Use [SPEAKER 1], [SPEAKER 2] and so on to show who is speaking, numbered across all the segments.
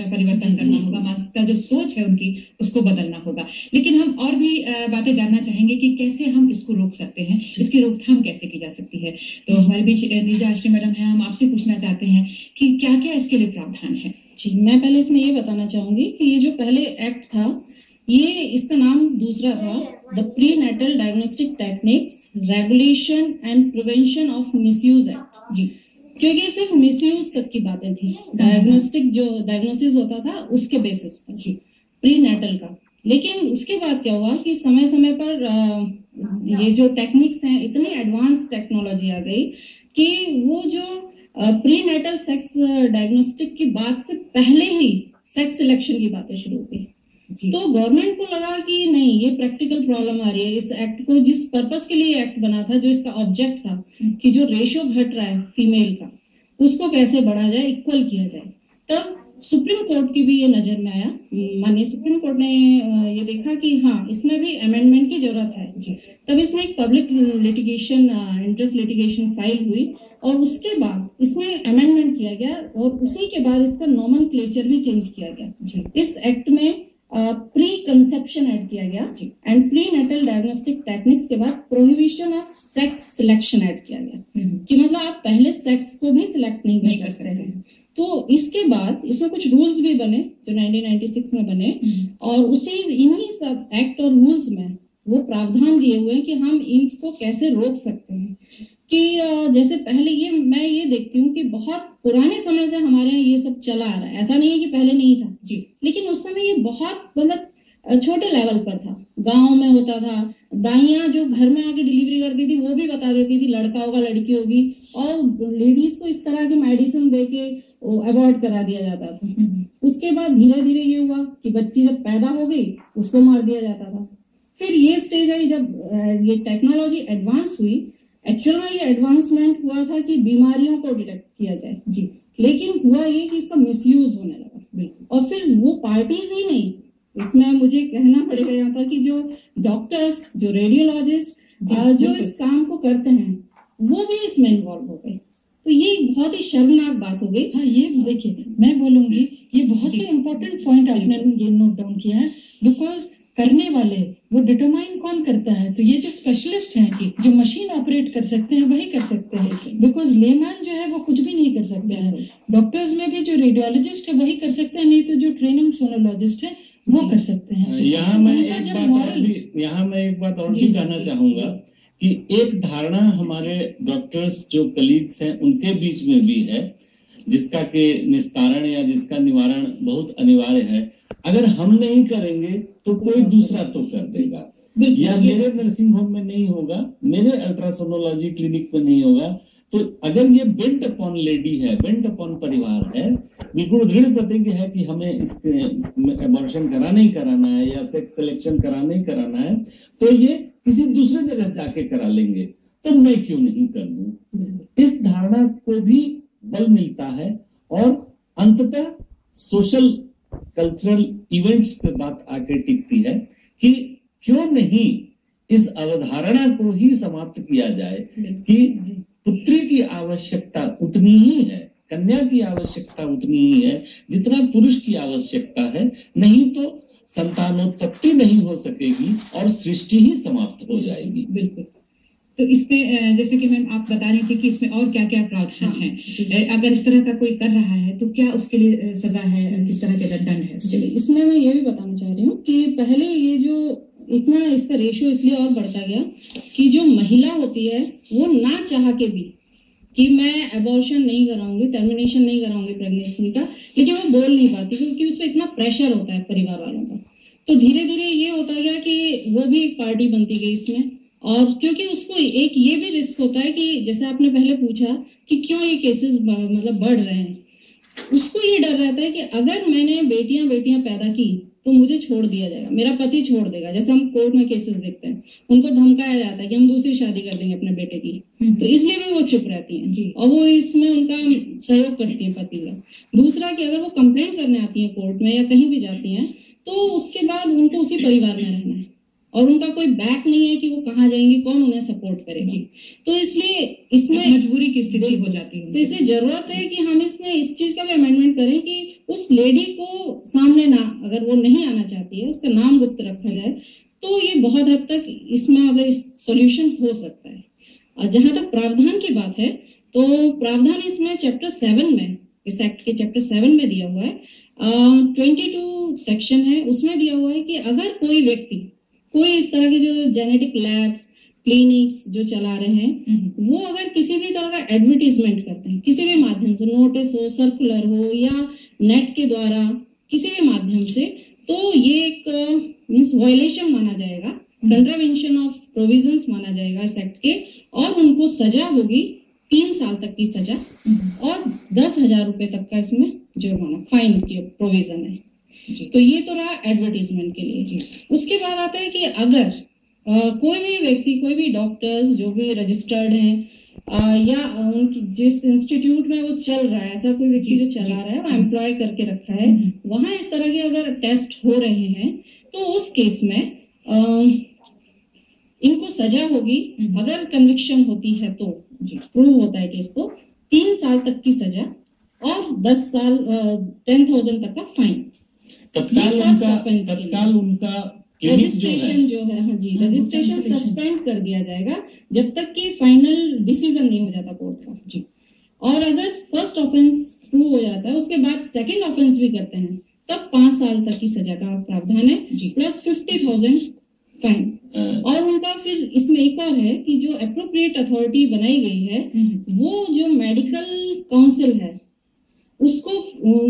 [SPEAKER 1] परिवर्तन करना होगा, मानसिकता जो सोच है उनकी उसको बदलना होगा। लेकिन हम और भी बातें जानना चाहेंगे कि कैसे हम इसको रोक सकते हैं, इसकी रोकथाम कैसे की जा सकती है। तो हमारे बीच नीजा आश्री मैडम है, हम आपसे पूछना चाहते हैं कि क्या क्या इसके लिए प्रावधान है।
[SPEAKER 2] जी, मैं पहले इसमें ये बताना चाहूंगी कि ये जो पहले एक्ट था, ये इसका नाम दूसरा था, the prenatal diagnostic techniques regulation and prevention of misuse act. जी, क्योंकि सिर्फ मिसयूज तक की बातें थी, डायग्नोस्टिक जो डायग्नोसिस होता था उसके बेसिस पर, जी, प्री नेटल का। लेकिन उसके बाद क्या हुआ कि समय समय पर ये जो टेक्निक्स हैं, इतनी एडवांस टेक्नोलॉजी आ गई कि वो जो प्री नेटल सेक्स डायग्नोस्टिक की बात से पहले ही सेक्स सिलेक्शन की बातें शुरू हो गई। तो गवर्नमेंट को लगा कि नहीं, ये प्रैक्टिकल प्रॉब्लम आ रही है। इस एक्ट को जिस पर्पस के लिए एक्ट बना था, जो इसका ऑब्जेक्ट था कि जो रेशियो घट रहा है फीमेल का, उसको कैसे बढ़ा जाए, इक्वल किया जाए, तब सुप्रीम कोर्ट की भी ये नजर में आया। माननीय सुप्रीम कोर्ट ने ये देखा कि हाँ, इसमें भी अमेंडमेंट की जरूरत है। तब इसमें एक public litigation, interest litigation file हुई और उसके बाद इसमें अमेंडमेंट किया गया और उसी के बाद इसका नॉमेनक्लेचर भी चेंज किया गया। इस एक्ट में प्री कंसेप्शन ऐड किया गया and prenatal diagnostic techniques के बाद prohibition of sex selection add किया गया कि मतलब आप पहले सेक्स को भी सिलेक्ट नहीं कर सकते हैं। तो इसके बाद इसमें कुछ रूल्स भी बने जो 1996 में बने और उसी इन्हीं सब एक्ट और रूल्स में वो प्रावधान दिए हुए हैं कि हम इसको कैसे रोक सकते हैं। कि जैसे पहले मैं ये देखती हूँ कि बहुत पुराने समय से हमारे यहाँ ये सब चला आ रहा है। ऐसा नहीं है कि पहले नहीं था जी, लेकिन उस समय ये बहुत मतलब छोटे लेवल पर था, गांव में होता था। दाइयां जो घर में आके डिलीवरी करती थी वो भी बता देती थी लड़का होगा लड़की होगी, और लेडीज को इस तरह के मेडिसिन देके अवॉइड करा दिया जाता था। उसके बाद धीरे धीरे ये हुआ कि बच्ची जब पैदा हो गई उसको मार दिया जाता था। फिर ये स्टेज आई जब ये टेक्नोलॉजी एडवांस हुई। एक्चुअल में ये एडवांसमेंट हुआ था कि बीमारियों को डिटेक्ट किया जाए जी, लेकिन हुआ ये कि इसका मिसयूज होने लगा। और फिर वो पार्टीज ही नहीं, इसमें मुझे कहना पड़ेगा यहाँ पर कि जो डॉक्टर्स, जो रेडियोलॉजिस्ट जो इस काम को करते हैं, वो भी इसमें इन्वॉल्व हो गए। तो ये बहुत ही शर्मनाक बात हो गई।
[SPEAKER 3] हाँ, ये देखिए, मैं बोलूंगी ये बहुत ही इम्पोर्टेंट पॉइंट आपने ये नोट डाउन किया है। बिकॉज करने वाले वो डिटरमाइन कौन करता है, तो ये जो स्पेशलिस्ट हैं जी, जो मशीन ऑपरेट कर सकते हैं वही कर सकते हैं। बिकॉज लेमैन जो है वो कुछ भी नहीं कर सकता है। डॉक्टर्स में भी जो रेडियोलॉजिस्ट है वही कर सकते हैं, नहीं तो जो ट्रेनिंग सोनोलॉजिस्ट है वो कर सकते हैं।
[SPEAKER 4] यहाँ मैं एक बात और भी कहना चाहूंगा कि एक धारणा हमारे डॉक्टर्स जो कलीग्स हैं उनके बीच में भी है, जिसका के निस्तारण या जिसका निवारण बहुत अनिवार्य है। अगर हम नहीं करेंगे तो कोई दूसरा तो कर देगा, या मेरे नर्सिंग होम में नहीं होगा, मेरे अल्ट्रासोनोलॉजी क्लिनिक में नहीं होगा। तो अगर ये बेंट अपॉन लेडी है, बेंट अपॉन परिवार है, बिल्कुल दृढ़ प्रतिज्ञ है कि हमें इसके अबॉर्शन कराना ही कराना है या सेक्स सिलेक्शन कराना ही कराना है, तो ये किसी दूसरे जगह जाके करा लेंगे, तो मैं क्यों नहीं कर दूं। इस धारणा को भी बल मिलता है और अंततः सोशल कल्चरल इवेंट्स पे बात आके टिकती है कि क्यों नहीं इस अवधारणा को ही समाप्त किया जाए कि पुत्री की आवश्यकता उतनी ही है, कन्या की आवश्यकता उतनी ही है जितना पुरुष की आवश्यकता है। नहीं तो संतानोत्पत्ति नहीं हो सकेगी और सृष्टि ही समाप्त हो जाएगी।
[SPEAKER 1] बिल्कुल। तो इसमें जैसे कि मैम आप बता रही थी कि इसमें और क्या क्या प्रावधान है, अगर इस तरह का कोई कर रहा है तो क्या उसके लिए सजा है, किस तरह के दंड है उसके लिए।
[SPEAKER 2] इसमें मैं ये भी बताना चाह रही हूँ कि पहले ये जो इतना इसका रेशियो इसलिए और बढ़ता गया कि जो महिला होती है वो ना चाह के भी कि मैं अबॉर्शन नहीं कराऊंगी, टर्मिनेशन नहीं कराऊंगी प्रेगनेंसी का, लेकिन वो बोल नहीं पाती क्योंकि उस पर इतना प्रेशर होता है परिवार वालों का। तो धीरे धीरे ये होता गया कि वो भी एक पार्टी बनती गई इसमें। और क्योंकि उसको एक ये भी रिस्क होता है कि जैसे आपने पहले पूछा कि क्यों ये केसेस मतलब बढ़ रहे हैं, उसको ये डर रहता है कि अगर मैंने बेटियां पैदा की तो मुझे छोड़ दिया जाएगा, मेरा पति छोड़ देगा। जैसे हम कोर्ट में केसेस देखते हैं, उनको धमकाया जाता है कि हम दूसरी शादी कर देंगे अपने बेटे की, तो इसलिए भी वो चुप रहती हैं और वो इसमें उनका सहयोग करती है पति का। दूसरा कि अगर वो कंप्लेंट करने आती है कोर्ट में या कहीं भी जाती हैं तो उसके बाद उनको उसी परिवार में रहना है, और उनका कोई बैक नहीं है कि वो कहाँ जाएंगी, कौन उन्हें सपोर्ट करेगा। तो इसलिए इसमें
[SPEAKER 1] मजबूरी की स्थिति हो जाती है।
[SPEAKER 2] तो इसलिए जरूरत है कि हम इसमें इस चीज का भी अमेंडमेंट करें कि उस लेडी को सामने ना, अगर वो नहीं आना चाहती है, उसका नाम गुप्त रखा जाए, तो ये बहुत हद तक इसमें मतलब इस सॉल्यूशन हो सकता है। और जहां तक प्रावधान की बात है, तो प्रावधान इसमें चैप्टर 7 में, इस एक्ट के चैप्टर 7 में दिया हुआ है, 22 सेक्शन है, उसमें दिया हुआ है कि अगर कोई व्यक्ति कोई इस तरह के जो जेनेटिक लैब्स, क्लिनिक्स जो चला रहे हैं, वो अगर किसी भी तरह का एडवर्टीजमेंट करते हैं, किसी भी माध्यम से, नोटिस हो, सर्कुलर हो या नेट के द्वारा किसी भी माध्यम से, तो ये एक मीन्स वायलेशन माना जाएगा, कंट्रावेंशन ऑफ प्रोविजंस माना जाएगा इस एक्ट के, और उनको सजा होगी 3 साल तक की सजा और 10,000 रुपए तक का इसमें जुर्माना, फाइन की प्रोविजन है। तो ये तो रहा एडवर्टीजमेंट के लिए। उसके बाद आता है कि अगर कोई भी व्यक्ति, कोई भी डॉक्टर्स जो भी रजिस्टर्ड हैं या उनकी जिस इंस्टीट्यूट में वो चल रहा है, ऐसा कोई व्यक्ति जो चला रहा है और एम्प्लॉय करके रखा है, वहां इस तरह के अगर टेस्ट हो रहे हैं, तो उस केस में इनको सजा होगी, अगर कन्विक्शन होती है तो, प्रूव होता है केस, तो 3 साल तक की सजा और 10,000 तक का फाइन।
[SPEAKER 4] तत्काल उनका
[SPEAKER 2] रजिस्ट्रेशन जो है, हाँ जी, रजिस्ट्रेशन सस्पेंड कर दिया जाएगा जब तक कि फाइनल डिसीजन नहीं हो जाता कोर्ट का जी। और अगर फर्स्ट ऑफेंस प्रूव हो जाता है, उसके बाद सेकंड ऑफेंस भी करते हैं, तब 5 साल तक की सजा का प्रावधान है, प्लस 50,000 फाइन। और उनका फिर इसमें एक और है कि जो एप्रोप्रिएट अथॉरिटी बनाई गई है, वो जो मेडिकल काउंसिल है उसको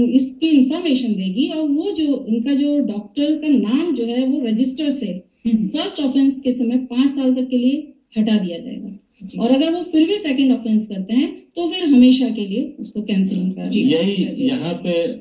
[SPEAKER 2] इसकी इंफॉर्मेशन देगी, और वो जो इनका जो डॉक्टर का नाम जो है वो रजिस्टर से फर्स्ट ऑफेंस के समय 5 साल तक के लिए हटा दिया जाएगा, और अगर वो फिर भी सेकंड ऑफेंस करते हैं तो फिर हमेशा के लिए उसको कैंसिल कर दिया जाएगा।
[SPEAKER 4] यही यहाँ पे